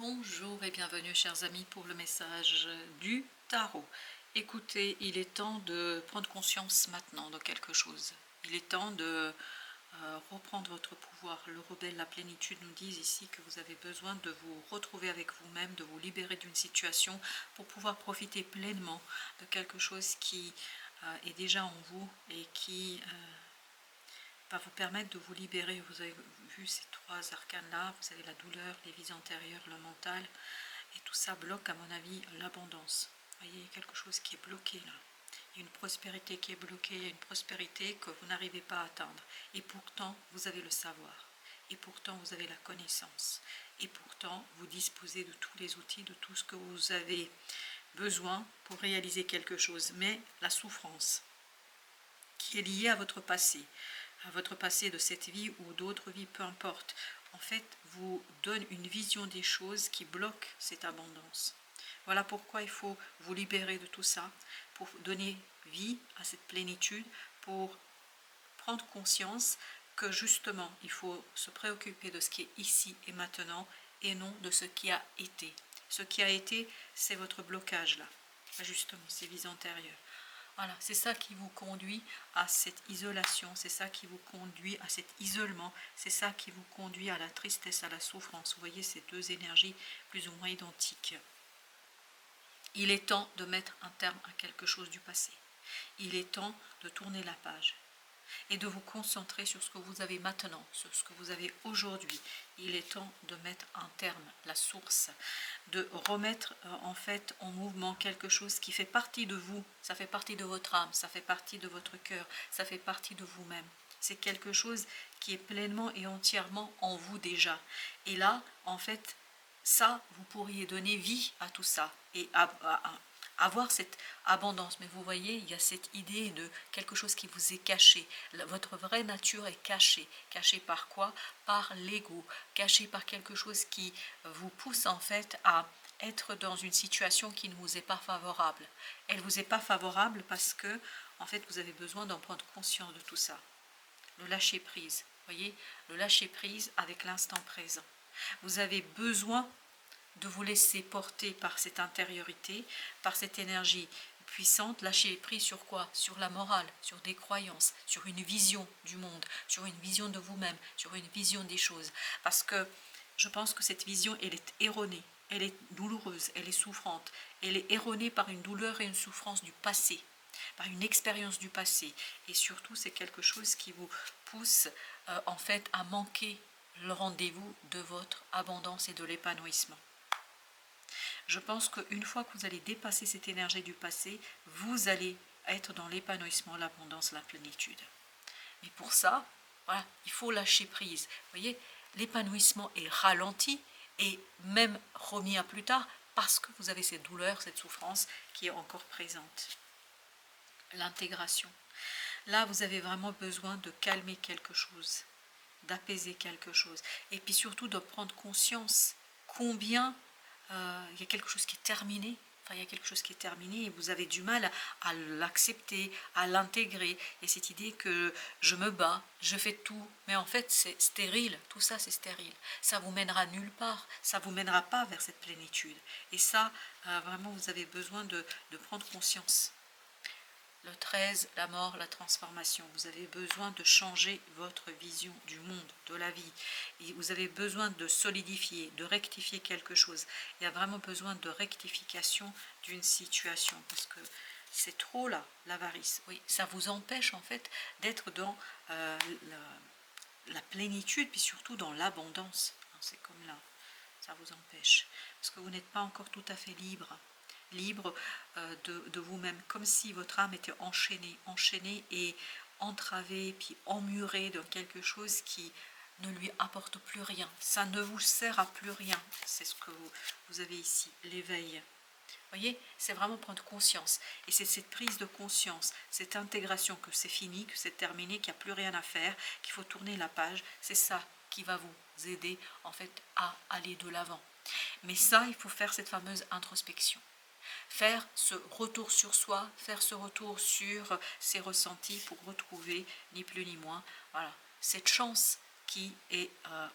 Bonjour et bienvenue chers amis pour le message du tarot. Écoutez, il est temps de prendre conscience maintenant de quelque chose. Il est temps de reprendre votre pouvoir. Le rebelle, la plénitude nous disent ici que vous avez besoin de vous retrouver avec vous-même, de vous libérer d'une situation pour pouvoir profiter pleinement de quelque chose qui est déjà en vous et qui va vous permettre de vous libérer. Vous avez vu ces trois arcanes-là, vous avez la douleur, les vies antérieures, le mental, et tout ça bloque, à mon avis, l'abondance. Vous voyez, il y a quelque chose qui est bloqué là. Il y a une prospérité qui est bloquée, il y a une prospérité que vous n'arrivez pas à atteindre. Et pourtant, vous avez le savoir. Et pourtant, vous avez la connaissance. Et pourtant, vous disposez de tous les outils, de tout ce que vous avez besoin pour réaliser quelque chose. Mais la souffrance qui est liée à votre passé de cette vie ou d'autres vies, peu importe, en fait, vous donne une vision des choses qui bloque cette abondance. Voilà pourquoi il faut vous libérer de tout ça, pour donner vie à cette plénitude, pour prendre conscience que justement, il faut se préoccuper de ce qui est ici et maintenant, et non de ce qui a été. Ce qui a été, c'est votre blocage là, justement, ces vies antérieures. Voilà, c'est ça qui vous conduit à cette isolation, c'est ça qui vous conduit à cet isolement, c'est ça qui vous conduit à la tristesse, à la souffrance. Vous voyez ces deux énergies plus ou moins identiques. Il est temps de mettre un terme à quelque chose du passé. Il est temps de tourner la page et de vous concentrer sur ce que vous avez maintenant, sur ce que vous avez aujourd'hui. Il est temps de mettre un terme, la source, de remettre en fait en mouvement quelque chose qui fait partie de vous, ça fait partie de votre âme, ça fait partie de votre cœur, ça fait partie de vous-même. C'est quelque chose qui est pleinement et entièrement en vous déjà. Et là, en fait, ça, vous pourriez donner vie à tout ça et avoir cette abondance. Mais vous voyez, il y a cette idée de quelque chose qui vous est caché. Votre vraie nature est cachée. Cachée par quoi? Par l'ego. Cachée par quelque chose qui vous pousse en fait à être dans une situation qui ne vous est pas favorable. Elle ne vous est pas favorable parce que en fait vous avez besoin d'en prendre conscience de tout ça. Le lâcher prise. Voyez, le lâcher prise avec l'instant présent. Vous avez besoin de vous laisser porter par cette intériorité, par cette énergie puissante, lâcher prise sur quoi? Sur la morale, sur des croyances, sur une vision du monde, sur une vision de vous-même, sur une vision des choses. Parce que je pense que cette vision, elle est erronée, elle est douloureuse, elle est souffrante, elle est erronée par une douleur et une souffrance du passé, par une expérience du passé. Et surtout, c'est quelque chose qui vous pousse en fait à manquer le rendez-vous de votre abondance et de l'épanouissement. Je pense qu'une fois que vous allez dépasser cette énergie du passé, vous allez être dans l'épanouissement, l'abondance, la plénitude. Mais pour ça, voilà, il faut lâcher prise. Vous voyez, l'épanouissement est ralenti et même remis à plus tard parce que vous avez cette douleur, cette souffrance qui est encore présente. L'intégration. Là, vous avez vraiment besoin de calmer quelque chose, d'apaiser quelque chose. Et puis surtout de prendre conscience combien il y a quelque chose qui est terminé. Enfin, il y a quelque chose qui est terminé et vous avez du mal à l'accepter, à l'intégrer. Et cette idée que je me bats, je fais tout. Mais en fait, c'est stérile. Tout ça, c'est stérile. Ça vous mènera nulle part. Ça ne vous mènera pas vers cette plénitude. Et ça, vraiment, vous avez besoin de prendre conscience. Le 13, la mort, la transformation. Vous avez besoin de changer votre vision du monde, de la vie. Et vous avez besoin de solidifier, de rectifier quelque chose. Il y a vraiment besoin de rectification d'une situation. Parce que c'est trop là, l'avarice. Oui, ça vous empêche en fait d'être dans la plénitude, puis surtout dans l'abondance. C'est comme là, ça vous empêche. Parce que vous n'êtes pas encore tout à fait libre de vous-même, comme si votre âme était enchaînée et entravée, puis emmurée dans quelque chose qui ne lui apporte plus rien. Ça ne vous sert à plus rien. C'est ce que vous avez ici, l'éveil. Vous voyez, c'est vraiment prendre conscience. Et c'est cette prise de conscience, cette intégration que c'est fini, que c'est terminé, qu'il n'y a plus rien à faire, qu'il faut tourner la page. C'est ça qui va vous aider en fait à aller de l'avant. Mais ça, il faut faire cette fameuse introspection. Faire ce retour sur soi, faire ce retour sur ses ressentis pour retrouver, ni plus ni moins, voilà, cette chance qui est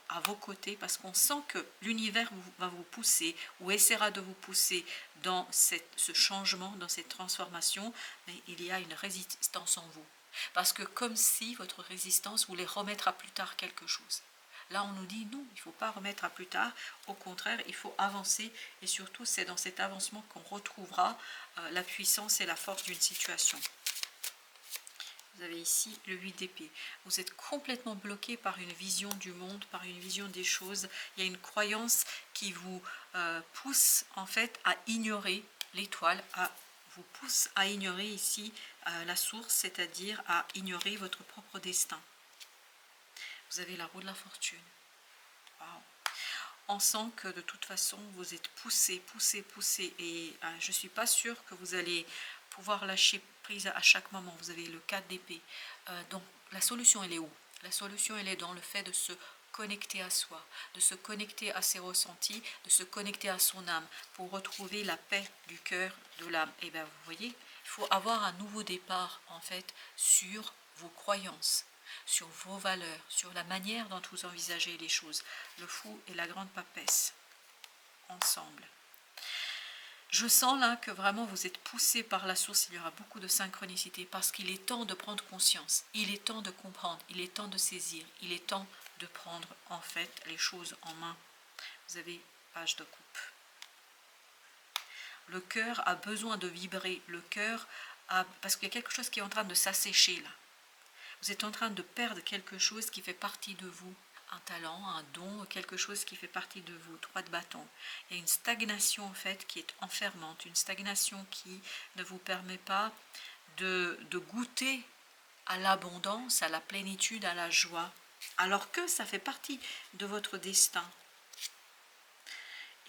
à vos côtés, parce qu'on sent que l'univers va vous pousser ou essaiera de vous pousser dans ce changement, dans cette transformation, mais il y a une résistance en vous. Parce que comme si votre résistance voulait remettre à plus tard quelque chose. Là, on nous dit non, il ne faut pas remettre à plus tard. Au contraire, il faut avancer. Et surtout, c'est dans cet avancement qu'on retrouvera la puissance et la force d'une situation. Vous avez ici le 8 d'épée. Vous êtes complètement bloqué par une vision du monde, par une vision des choses. Il y a une croyance qui vous pousse en fait à ignorer l'étoile, vous pousse à ignorer ici la source, c'est-à-dire à ignorer votre propre destin. Vous avez la roue de la fortune. Wow. On sent que de toute façon, vous êtes poussé. Et je ne suis pas sûre que vous allez pouvoir lâcher prise à chaque moment. Vous avez le 4 d'épée. Donc, la solution, elle est où? La solution, elle est dans le fait de se connecter à soi, de se connecter à ses ressentis, de se connecter à son âme pour retrouver la paix du cœur, de l'âme. Et bien, vous voyez, il faut avoir un nouveau départ, en fait, sur vos croyances, sur vos valeurs, sur la manière dont vous envisagez les choses. Le fou et la grande papesse, ensemble. Je sens là que vraiment vous êtes poussé par la source, il y aura beaucoup de synchronicité parce qu'il est temps de prendre conscience, il est temps de comprendre, il est temps de saisir, il est temps de prendre en fait les choses en main. Vous avez page de coupe. Le cœur a besoin de vibrer, le cœur parce qu'il y a quelque chose qui est en train de s'assécher là. Vous êtes en train de perdre quelque chose qui fait partie de vous. Un talent, un don, quelque chose qui fait partie de vous. 3 de bâton. Il y a une stagnation en fait qui est enfermante, une stagnation qui ne vous permet pas de goûter à l'abondance, à la plénitude, à la joie, alors que ça fait partie de votre destin.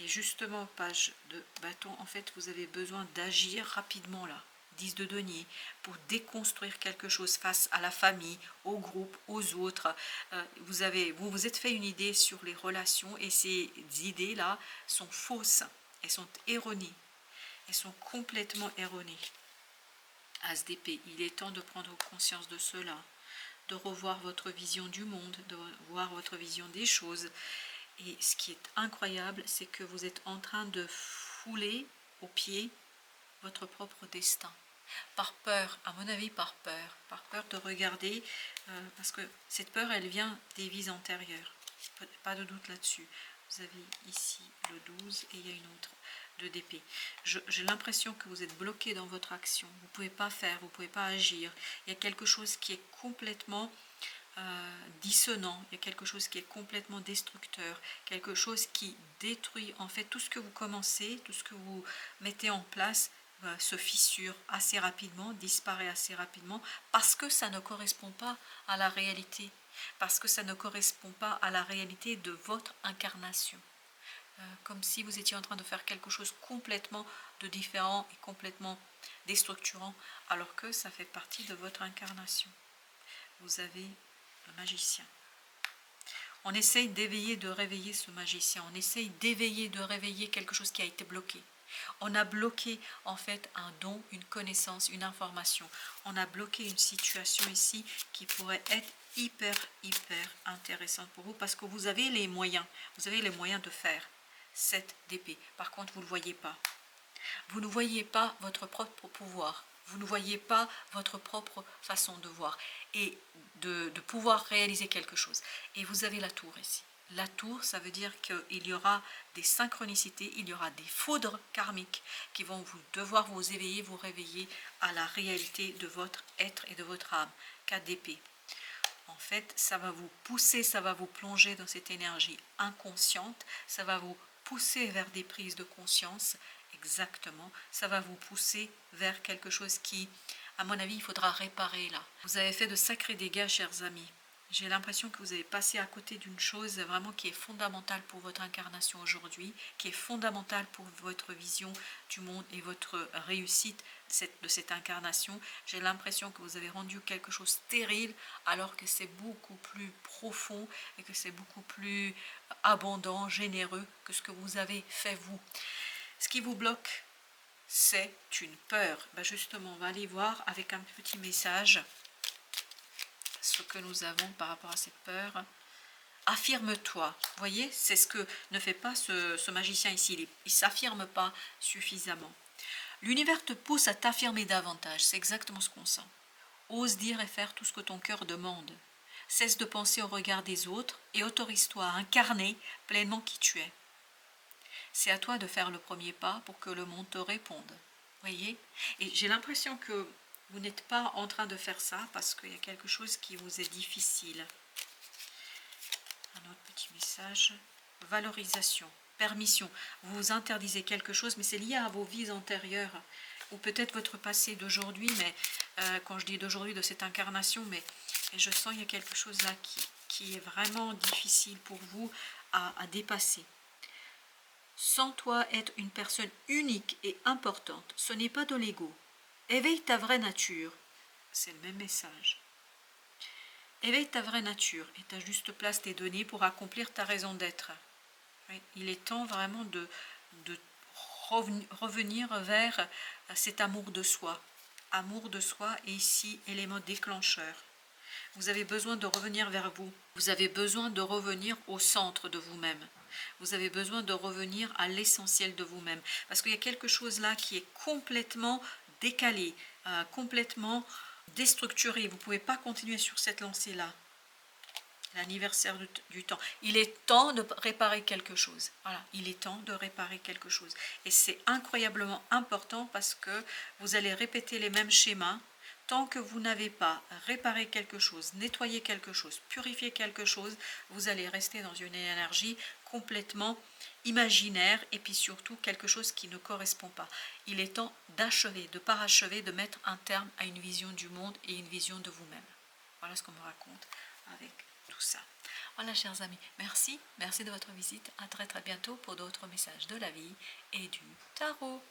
Et justement, page de bâton, en fait, vous avez besoin d'agir rapidement là. 10 de denier, pour déconstruire quelque chose face à la famille, au groupe, aux autres. Vous vous êtes fait une idée sur les relations et ces idées-là sont fausses, elles sont erronées, elles sont complètement erronées. As d'épée, il est temps de prendre conscience de cela, de revoir votre vision du monde, de voir votre vision des choses. Et ce qui est incroyable, c'est que vous êtes en train de fouler au pied votre propre destin. Par peur, à mon avis par peur de regarder, parce que cette peur, elle vient des vies antérieures, pas de doute là-dessus. Vous avez ici le 12 et il y a une autre de d'épée. J'ai l'impression que vous êtes bloqué dans votre action, vous ne pouvez pas faire, vous ne pouvez pas agir. Il y a quelque chose qui est complètement dissonant, il y a quelque chose qui est complètement destructeur, quelque chose qui détruit en fait tout ce que vous commencez, tout ce que vous mettez en place se fissure assez rapidement, disparaît assez rapidement, parce que ça ne correspond pas à la réalité, parce que ça ne correspond pas à la réalité de votre incarnation. Comme si vous étiez en train de faire quelque chose complètement de différent et complètement déstructurant, alors que ça fait partie de votre incarnation. Vous avez le magicien. On essaye d'éveiller, de réveiller ce magicien, on essaye d'éveiller, de réveiller quelque chose qui a été bloqué. On a bloqué en fait un don, une connaissance, une information. On a bloqué une situation ici qui pourrait être hyper intéressante pour vous parce que vous avez les moyens. Vous avez les moyens de faire 7 d'épée. Par contre, vous ne le voyez pas. Vous ne voyez pas votre propre pouvoir. Vous ne voyez pas votre propre façon de voir et de pouvoir réaliser quelque chose. Et vous avez la tour ici. La tour, ça veut dire qu'il y aura des synchronicités, il y aura des foudres karmiques qui vont devoir vous éveiller, vous réveiller à la réalité de votre être et de votre âme. 4 d'épée. En fait, ça va vous pousser, ça va vous plonger dans cette énergie inconsciente, ça va vous pousser vers des prises de conscience, exactement, ça va vous pousser vers quelque chose qui, à mon avis, il faudra réparer là. Vous avez fait de sacrés dégâts, chers amis. J'ai l'impression que vous avez passé à côté d'une chose vraiment qui est fondamentale pour votre incarnation aujourd'hui, qui est fondamentale pour votre vision du monde et votre réussite de cette incarnation. J'ai l'impression que vous avez rendu quelque chose stérile alors que c'est beaucoup plus profond et que c'est beaucoup plus abondant, généreux que ce que vous avez fait vous. Ce qui vous bloque, c'est une peur. Ben justement, on va aller voir avec un petit message ce que nous avons par rapport à cette peur. affirme-toi. Vous voyez, c'est ce que ne fait pas ce magicien ici. Il ne s'affirme pas suffisamment. L'univers te pousse à t'affirmer davantage. C'est exactement ce qu'on sent. Ose dire et faire tout ce que ton cœur demande. Cesse de penser au regard des autres et autorise-toi à incarner pleinement qui tu es. C'est à toi de faire le premier pas pour que le monde te réponde. Voyez? Et j'ai l'impression que vous n'êtes pas en train de faire ça parce qu'il y a quelque chose qui vous est difficile. Un autre petit message. Valorisation, permission. Vous vous interdisez quelque chose, mais c'est lié à vos vies antérieures. Ou peut-être votre passé d'aujourd'hui, mais quand je dis d'aujourd'hui, de cette incarnation, mais je sens qu'il y a quelque chose là qui est vraiment difficile pour vous à dépasser. Sens-toi être une personne unique et importante. Ce n'est pas de l'ego. Éveille ta vraie nature. C'est le même message. Éveille ta vraie nature et ta juste place t'est donnée pour accomplir ta raison d'être. Il est temps vraiment de revenir vers cet amour de soi. Amour de soi est ici élément déclencheur. Vous avez besoin de revenir vers vous. Vous avez besoin de revenir au centre de vous-même. Vous avez besoin de revenir à l'essentiel de vous-même. Parce qu'il y a quelque chose là qui est complètement décalé, complètement déstructuré. Vous ne pouvez pas continuer sur cette lancée-là. L'anniversaire du temps. Il est temps de réparer quelque chose. Voilà, il est temps de réparer quelque chose. Et c'est incroyablement important parce que vous allez répéter les mêmes schémas. Tant que vous n'avez pas réparé quelque chose, nettoyé quelque chose, purifié quelque chose, vous allez rester dans une énergie complètement imaginaire et puis surtout quelque chose qui ne correspond pas. Il est temps d'achever, de parachever, de mettre un terme à une vision du monde et une vision de vous-même. Voilà ce qu'on me raconte avec tout ça. Voilà, chers amis, merci de votre visite. À très bientôt pour d'autres messages de la vie et du tarot.